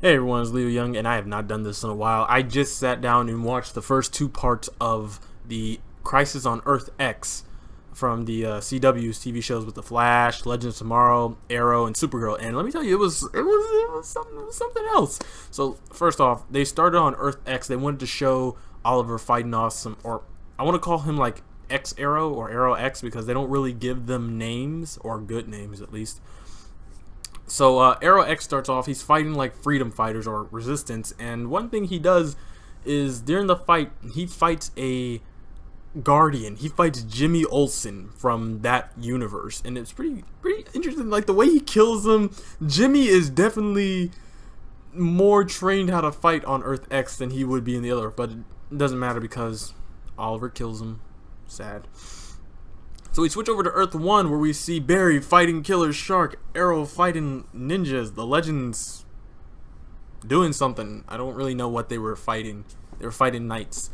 Hey everyone, it's Leo Young, and I have not done this in a while. I just sat down and watched the first two parts of the Crisis on Earth X from the CW's TV shows with The Flash, Legends of Tomorrow, Arrow, and Supergirl. And let me tell you, it was something else. So first off, they started on Earth X. They wanted to show Oliver fighting off some, or I want to call him like X Arrow or Arrow X because they don't really give them names, or good names at least. So Arrow X starts off, he's fighting like freedom fighters or resistance, and one thing he does is during the fight, he fights a Guardian. He fights Jimmy Olsen from that universe, and it's pretty interesting. Like the way he kills him, Jimmy is definitely more trained how to fight on Earth X than he would be in the other, but it doesn't matter because Oliver kills him. Sad. So we switch over to Earth 1 where we see Barry fighting Killer Shark, Arrow fighting ninjas, the Legends doing something. I don't really know what they were fighting. They were fighting knights.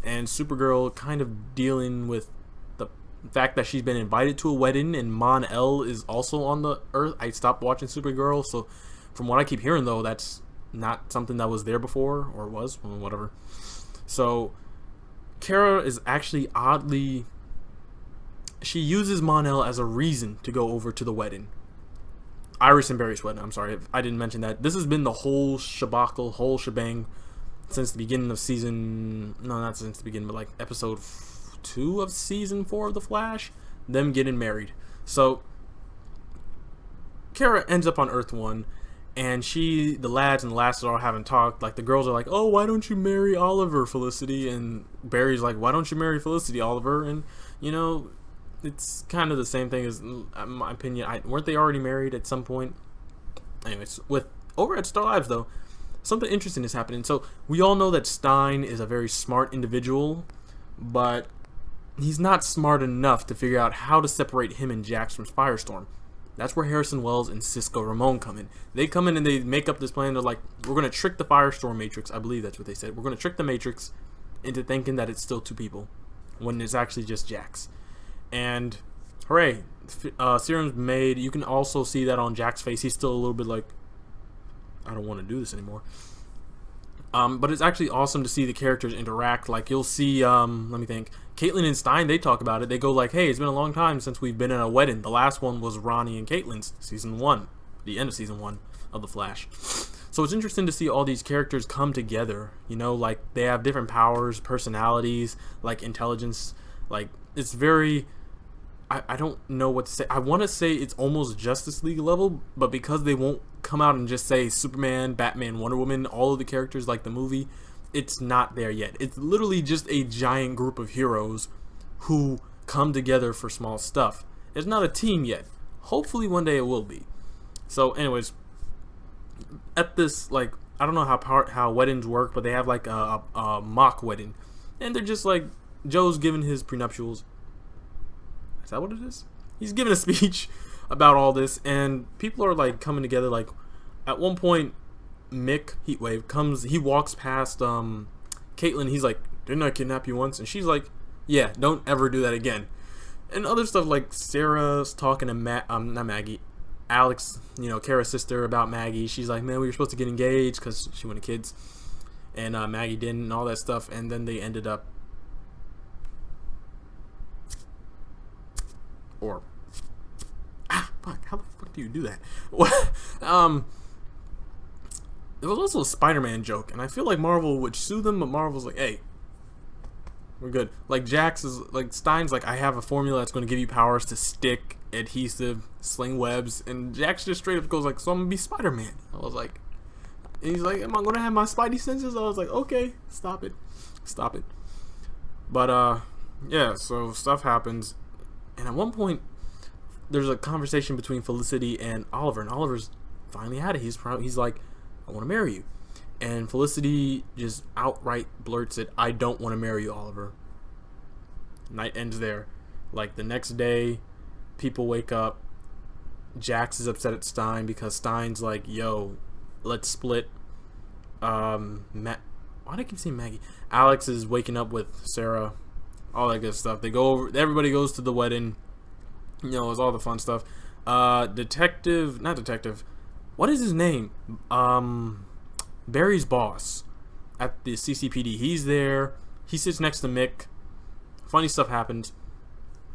And Supergirl kind of dealing with the fact that she's been invited to a wedding and Mon-El is also on the Earth. I stopped watching Supergirl, so from what I keep hearing though, that's not something that was there before, or was, well, whatever. So Kara is actually oddly... She uses Mon-El as a reason to go over to the wedding. Iris and Barry's wedding. I'm sorry, I didn't mention that. This has been the whole shabacle, whole shebang since the beginning of season... No, not since the beginning, but like episode 2 of season 4 of The Flash. Them getting married. So, Kara ends up on Earth 1, and the lads and the lasses are all having talk. Like, the girls are like, oh, why don't you marry Oliver, Felicity? And Barry's like, why don't you marry Felicity, Oliver? And, you know... It's kind of the same thing as, in my opinion. Weren't they already married at some point? Anyways, over at Star Lives, though, something interesting is happening. So, we all know that Stein is a very smart individual, but he's not smart enough to figure out how to separate him and Jax from Firestorm. That's where Harrison Wells and Cisco Ramon come in. They come in and they make up this plan. They're like, we're going to trick the Firestorm Matrix. I believe that's what they said. We're going to trick the Matrix into thinking that it's still two people, when it's actually just Jax. And hooray, serum's made. You can also see that on Jack's face. He's still a little bit like, I don't want to do this anymore. But it's actually awesome to see the characters interact. Like, you'll see, let me think, Caitlin and Stein, they talk about it. They go like, hey, it's been a long time since we've been in a wedding. The last one was Ronnie and Caitlin's season 1, the end of season 1 of The Flash. So it's interesting to see all these characters come together. You know, like, they have different powers, personalities, like intelligence. Like, it's very... I don't know what to say. I want to say it's almost Justice League level, but because they won't come out and just say Superman, Batman, Wonder Woman, all of the characters like the movie, it's not there yet. It's literally just a giant group of heroes who come together for small stuff. It's not a team yet. Hopefully one day it will be. So anyways, at this, like, I don't know how weddings work, but they have like a mock wedding. And they're just like, Joe's giving his prenuptials. Is that what it is? He's giving a speech about all this, and people are like coming together. Like, at one point, Mick Heatwave comes. He walks past Caitlin. He's like, "Didn't I kidnap you once?" And she's like, "Yeah, don't ever do that again." And other stuff like Sarah's talking to not Maggie, Alex, you know, Kara's sister, about Maggie. She's like, "Man, we were supposed to get engaged because she wanted kids, and Maggie didn't," and all that stuff. And then they ended up. Or fuck, how the fuck do you do that? There was also a Spider-Man joke, and I feel like Marvel would sue them, but Marvel's like, hey, we're good. Like, Jax is like, Stein's like, I have a formula that's going to give you powers to stick, adhesive, sling webs, and Jax just straight up goes like, so I'm gonna be Spider-Man. I was like, and he's like, am I gonna have my Spidey senses? I was like, okay, stop it. But yeah, so stuff happens. And at one point, there's a conversation between Felicity and Oliver, and Oliver's finally had it. He's like, I want to marry you. And Felicity just outright blurts it, I don't want to marry you, Oliver. Night ends there. Like, the next day, people wake up. Jax is upset at Stein because Stein's like, yo, let's split. Why do I keep saying Maggie? Alex is waking up with Sarah. All that good stuff. They go over. Everybody goes to the wedding. You know, it's all the fun stuff. Not detective. What is his name? Barry's boss at the CCPD, he's there. He sits next to Mick. Funny stuff happens.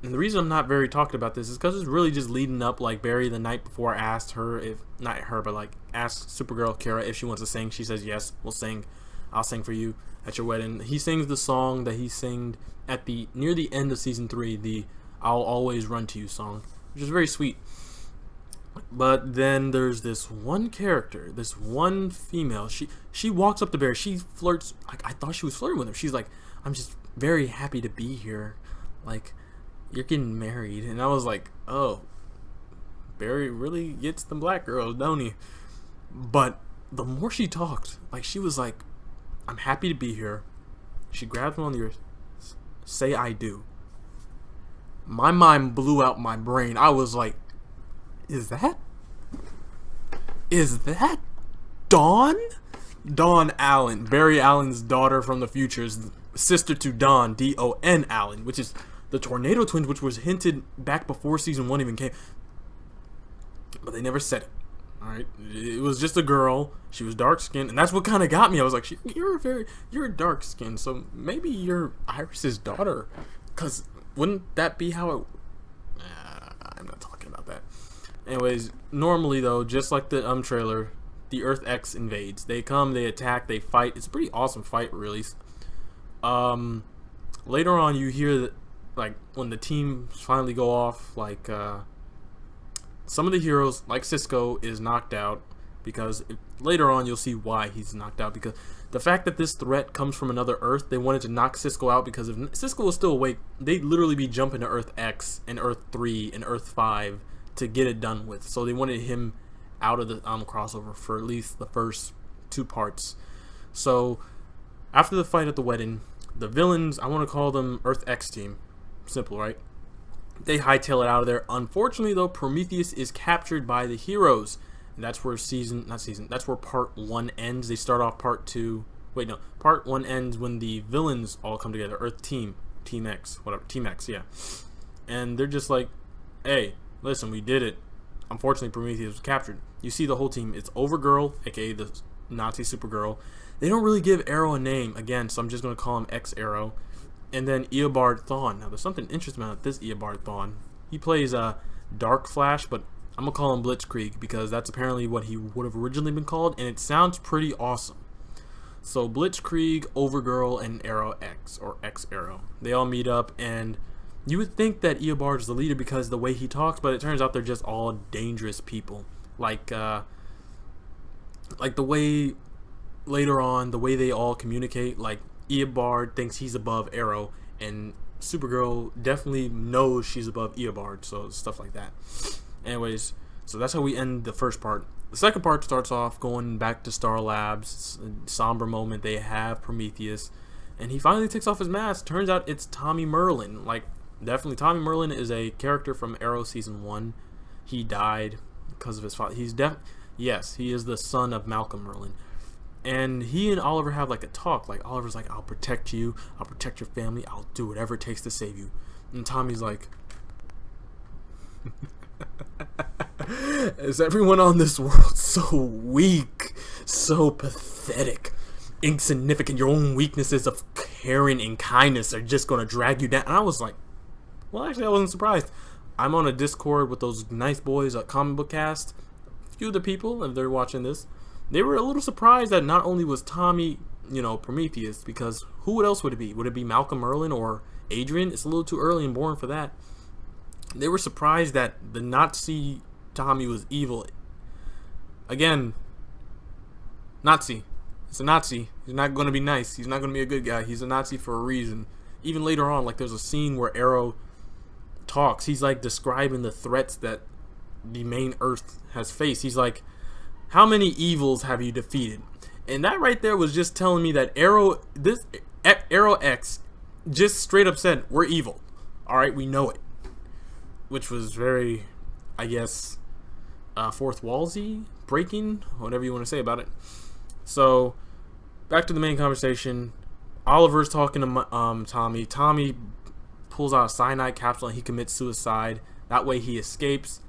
And the reason I'm not very talking about this is because it's really just leading up. Like, Barry the night before asked her, if not her, but like asked Supergirl Kara if she wants to sing. She says yes, we'll sing. I'll sing for you at your wedding. He sings the song that he sang at the near the end of season 3, the "I'll Always Run to You" song, which is very sweet. But then there's this one character, this one female. She walks up to Barry. She flirts. Like, I thought she was flirting with him. She's like, "I'm just very happy to be here. Like, you're getting married." And I was like, oh, Barry really gets the black girls, don't he? But the more she talked, like, she was like, "I'm happy to be here." She grabbed him on the ear. "Say I do." My mind blew out my brain. I was like, Is that Dawn? Dawn Allen, Barry Allen's daughter from the future, sister to Dawn, D-O-N Allen, which is the Tornado Twins, which was hinted back before season 1 even came. But they never said it. Alright? It was just a girl. She was dark skinned, and that's what kind of got me. I was like, you're dark skinned, so maybe you're Iris's daughter. Because wouldn't that be how it... I'm not talking about that. Anyways, normally though, just like the trailer, the Earth X invades. They come, they attack, they fight. It's a pretty awesome fight, really. Later on, you hear that, like, when the teams finally go off, like, some of the heroes, like Cisco, is knocked out, because later on you'll see why he's knocked out, because the fact that this threat comes from another Earth, they wanted to knock Cisco out, because if Cisco was still awake, they'd literally be jumping to Earth X and Earth 3 and Earth 5 to get it done with. So they wanted him out of the crossover for at least the first 2 parts. So after the fight at the wedding, the villains, I want to call them Earth X team. Simple, right? They hightail it out of there. Unfortunately though, Prometheus is captured by the heroes. And that's where that's where part 1 ends. They start off part 2. Wait, no. Part 1 ends when the villains all come together. Earth Team X, whatever. Team X, yeah. And they're just like, hey, listen, we did it. Unfortunately, Prometheus was captured. You see the whole team. It's Overgirl, aka the Nazi Supergirl. They don't really give Arrow a name, again, so I'm just going to call him X-Arrow. And then Eobard Thawne. Now, there's something interesting about this Eobard Thawne. He plays Dark Flash, but I'm going to call him Blitzkrieg, because that's apparently what he would have originally been called, and it sounds pretty awesome. So, Blitzkrieg, Overgirl, and Arrow X, or X-Arrow. They all meet up, and you would think that Eobard is the leader because of the way he talks, but it turns out they're just all dangerous people. Like the way later on, the way they all communicate, like Eobard thinks he's above Arrow, and Supergirl definitely knows she's above Eobard, so stuff like that. Anyways, so that's how we end the first part. The second part starts off going back to Star Labs, a somber moment. They have Prometheus, and he finally takes off his mask. Turns out it's Tommy Merlin. Like, definitely, Tommy Merlin is a character from Arrow season 1. He died because of his father. Yes, he is the son of Malcolm Merlin. And he and Oliver have like a talk. Like, Oliver's like, "I'll protect you. I'll protect your family. I'll do whatever it takes to save you." And Tommy's like, "Is everyone on this world so weak, so pathetic, insignificant? Your own weaknesses of caring and kindness are just going to drag you down." And I was like, well, actually, I wasn't surprised. I'm on a Discord with those nice boys at Comic Book Cast. A few of the people, if they're watching this, they were a little surprised that not only was Tommy, Prometheus, because who else would it be? Would it be Malcolm Merlin or Adrian? It's a little too early and boring for that. They were surprised that the Nazi Tommy was evil. Again, Nazi. It's a Nazi. He's not going to be nice. He's not going to be a good guy. He's a Nazi for a reason. Even later on, like, there's a scene where Arrow talks. He's like describing the threats that the main Earth has faced. He's like, "How many evils have you defeated?" And that right there was just telling me that Arrow X just straight up said, "We're evil. Alright, we know it." Which was very, I guess, fourth wallsy, breaking, whatever you want to say about it. So, back to the main conversation. Oliver's talking to Tommy. Tommy pulls out a cyanide capsule and he commits suicide. That way he escapes.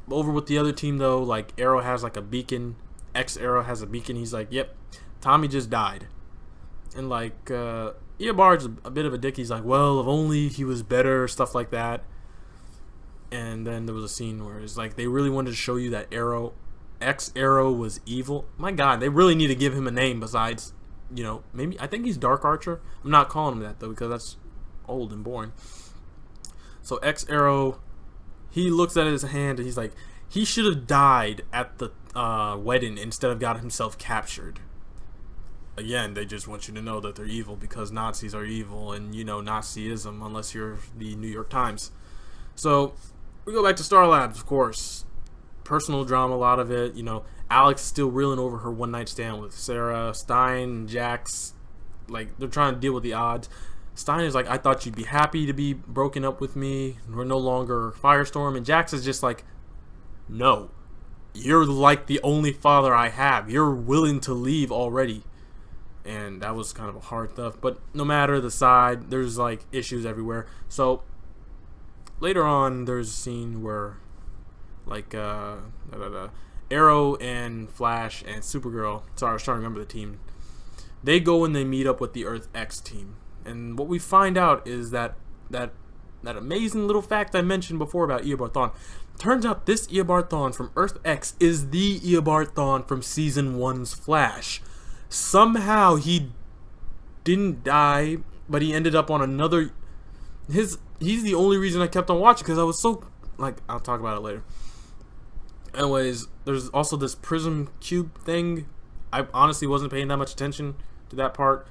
Over with the other team though, like Arrow has like a beacon X Arrow has a beacon. He's like, yep, Tommy just died. And like Eobard's a bit of a dick. He's like, well, if only he was better, stuff like that. And then there was a scene where it's like they really wanted to show you that X Arrow was evil. My God, they really need to give him a name besides, you know, maybe I think he's Dark Archer. I'm not calling him that though because that's old and boring. So X Arrow, he looks at his hand and he's like, he should have died at the wedding instead of got himself captured. Again, they just want you to know that they're evil because Nazis are evil, and you know Nazism unless you're the New York Times. So we go back to Star Labs, of course. Personal drama, a lot of it. You know, Alex still reeling over her one night stand with Sarah. Stein and Jax, like, they're trying to deal with the odds. Stein is like, I thought you'd be happy to be broken up with me. We're no longer Firestorm. And Jax is just like, no, you're like the only father I have. You're willing to leave already. And that was kind of a hard stuff. But no matter the side, there's like issues everywhere. So later on, there's a scene where like Arrow and Flash and Supergirl, sorry, I was trying to remember the team, they go and they meet up with the Earth X team. And what we find out is that amazing little fact I mentioned before about Eobard Thawne. Turns out this Eobard Thawne from Earth X is the Eobard Thawne from Season 1's Flash. Somehow he didn't die, but he ended up on another... He's the only reason I kept on watching, because I was so... Like, I'll talk about it later. Anyways, there's also this prism cube thing. I honestly wasn't paying that much attention to that part,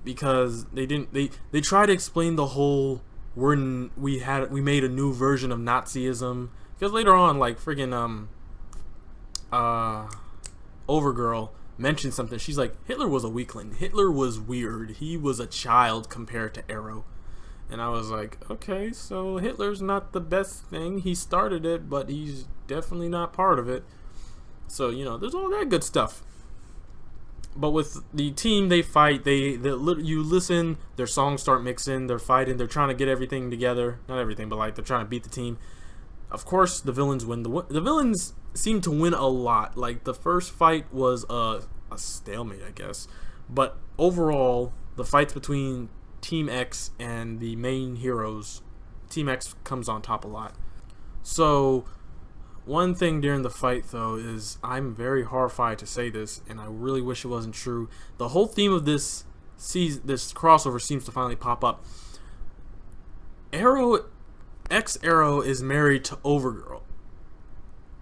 because they try to explain the whole we made a new version of Nazism, because later on, like, friggin' Overgirl mentioned something. She's like, Hitler was a weakling. Hitler was weird. He was a child compared to Arrow. And I was like, okay, so Hitler's not the best thing. He started it, but he's definitely not part of it. So, you know, there's all that good stuff. But with the team, they fight. You listen, their songs start mixing. They're fighting. They're trying to get everything together. Not everything, but like they're trying to beat the team. Of course, the villains win. The villains seem to win a lot. Like, the first fight was a stalemate, I guess. But overall, the fights between Team X and the main heroes, Team X comes on top a lot. So, one thing during the fight, though, is I'm very horrified to say this, and I really wish it wasn't true. The whole theme of this crossover seems to finally pop up. X Arrow is married to Overgirl.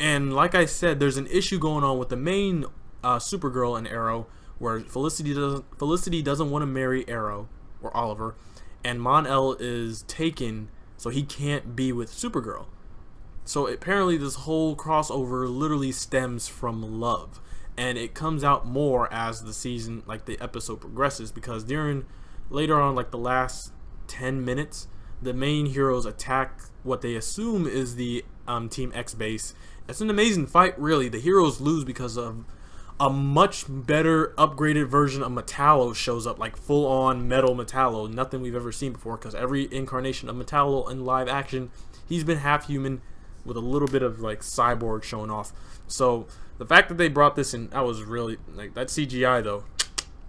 And like I said, there's an issue going on with the main Supergirl and Arrow, where Felicity doesn't want to marry Arrow or Oliver, and Mon-El is taken, so he can't be with Supergirl. So apparently this whole crossover literally stems from love, and it comes out more as the season, like the episode progresses, because later on, like the last 10 minutes, the main heroes attack what they assume is the Team X base. It's an amazing fight, really. The heroes lose because of a much better upgraded version of Metallo shows up, like full-on metal Metallo, nothing we've ever seen before, because every incarnation of Metallo in live action, he's been half human with a little bit of like cyborg showing off. So the fact that they brought this in, I was really like, that CGI though,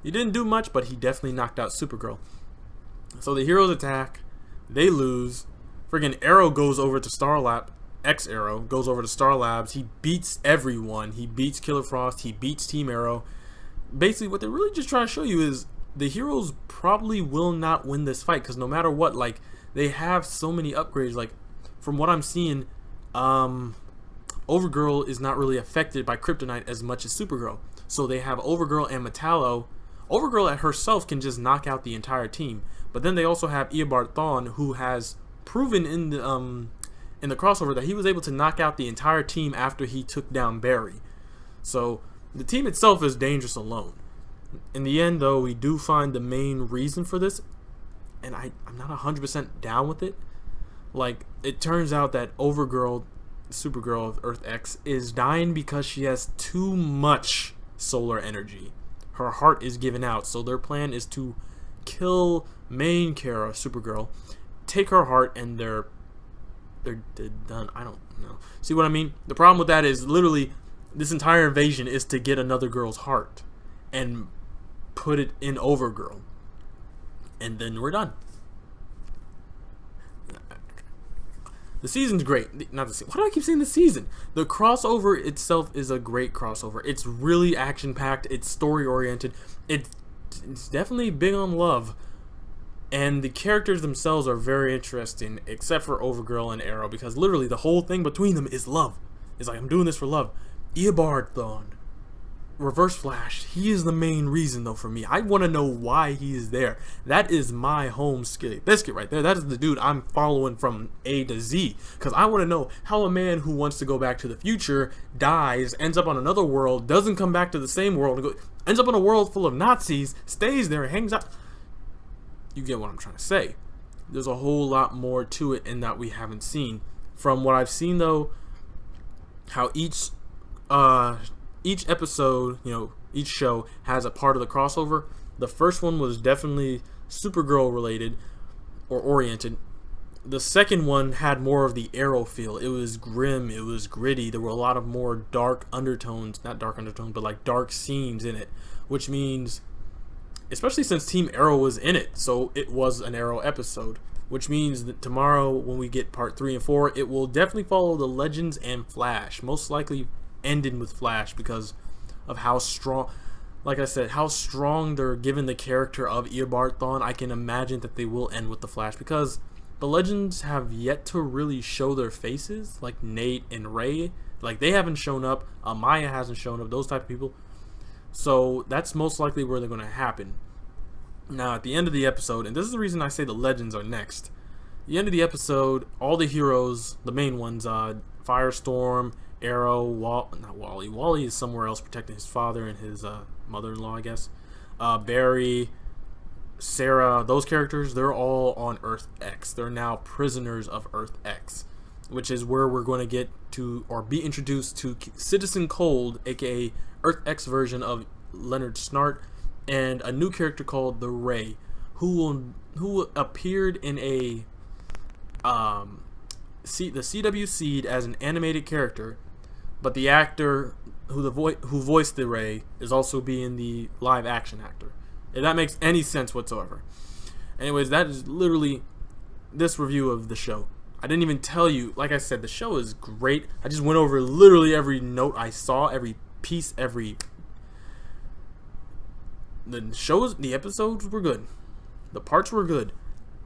he didn't do much, but he definitely knocked out Supergirl. So the heroes attack, they lose. Friggin' Arrow goes over to Star Lab. X Arrow goes over to Star Labs. He beats everyone. He beats Killer Frost. He beats Team Arrow. Basically, what they're really just trying to show you is the heroes probably will not win this fight, because no matter what, like, they have so many upgrades. Like, from what I'm seeing, Overgirl is not really affected by Kryptonite as much as Supergirl. So they have Overgirl and Metallo. Overgirl at herself can just knock out the entire team. But then they also have Eobard Thawne, who has proven in the crossover that he was able to knock out the entire team after he took down Barry. So the team itself is dangerous alone. In the end, though, we do find the main reason for this, and I'm not 100% down with it. Like, it turns out that Overgirl, Supergirl of Earth X, is dying because she has too much solar energy. Her heart is given out, so their plan is to kill main Kara, Supergirl, take her heart, and they're done. I don't know. See what I mean? The problem with that is literally This entire invasion is to get another girl's heart and put it in Overgirl, and then we're done. The season's great. Not the season. Why do I keep saying the season? The crossover itself is a great crossover. It's really action-packed. It's story-oriented. It's definitely big on love. And the characters themselves are very interesting, except for Overgirl and Arrow, because literally the whole thing between them is love. It's like, I'm doing this for love. Eobard Thawne, Reverse Flash, he is the main reason though for me. I want to know why he is there. That is my home biscuit right there. That is the dude I'm following from A to Z, because I want to know how a man who wants to go back to the future dies, ends up on another world, doesn't come back to the same world, ends up in a world full of Nazis, stays there, hangs out. You get what I'm trying to say. There's a whole lot more to it in that we haven't seen. From what I've seen though, how each episode, each show has a part of the crossover. The first one was definitely Supergirl related or oriented. The second one had more of the Arrow feel. It was grim, it was gritty. There were a lot of more dark undertones, not dark undertones, but like dark scenes in it, which means, especially since Team Arrow was in it, so it was an Arrow episode, which means that tomorrow when we get part 3 and 4, it will definitely follow the Legends and Flash, most likely ending with Flash because of how strong, like I said, how strong they're giving the character of Eobard Thawne. I can imagine that they will end with the Flash, because the Legends have yet to really show their faces, like Nate and Ray. Like, they haven't shown up, Amaya hasn't shown up, those type of people. So that's most likely where they're going to happen. Now, at the end of the episode, and this is the reason I say the Legends are next. At the end of the episode, all the heroes, the main ones, Firestorm, Arrow, not Wally. Wally is somewhere else protecting his father and his mother-in-law, I guess. Barry, Sarah, those characters, they're all on Earth X. They're now prisoners of Earth X, which is where we're going to get to, or be introduced to, Citizen Cold, aka Earth X version of Leonard Snart, and a new character called the Ray, who appeared in the CW Seed as an animated character, but the actor who voiced the Ray is also being the live action actor. If that makes any sense whatsoever. Anyways, that is literally this review of the show. I didn't even tell you, like I said, the show is great. I just went over literally every note I saw, every piece, the episodes were good. The parts were good.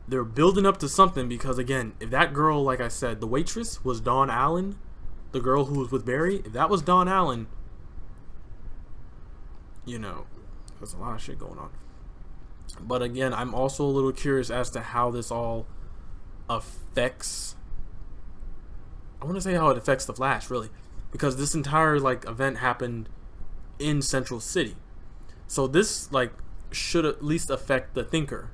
They're building up to something, because again, if that girl, like I said, the waitress was Dawn Allen, the girl who was with Barry, if that was Dawn Allen, there's a lot of shit going on. But again, I'm also a little curious as to how this all affects, I want to say how it affects the Flash, really, because this entire event happened in Central City. So this should at least affect the Thinker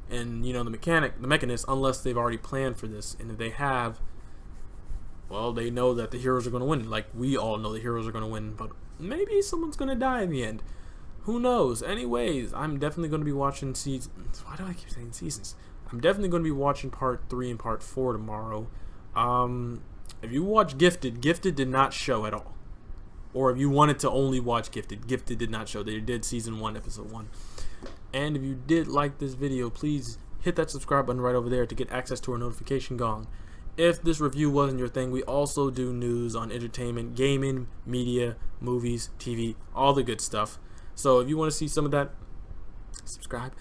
and the Mechanist, unless they've already planned for this. And if they have, well, they know that the heroes are going to win. Like, we all know the heroes are going to win, but maybe someone's going to die in the end. Who knows? Anyways, I'm definitely going to be watching seasons. Why do I keep saying seasons? I'm definitely going to be watching part 3 and part 4 tomorrow. If you watch Gifted did not show at all. Or if you wanted to only watch Gifted did not show. They did season 1, episode 1. And if you did like this video, please hit that subscribe button right over there to get access to our notification gong. If this review wasn't your thing, we also do news on entertainment, gaming, media, movies, TV, all the good stuff. So if you want to see some of that, subscribe.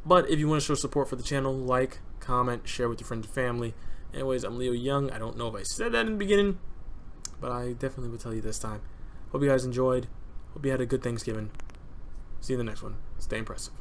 But if you want to show support for the channel, like, comment, share with your friends and family. Anyways, I'm Leo Young. I don't know if I said that in the beginning, but I definitely will tell you this time. Hope you guys enjoyed. Hope you had a good Thanksgiving. See you in the next one. Stay impressive.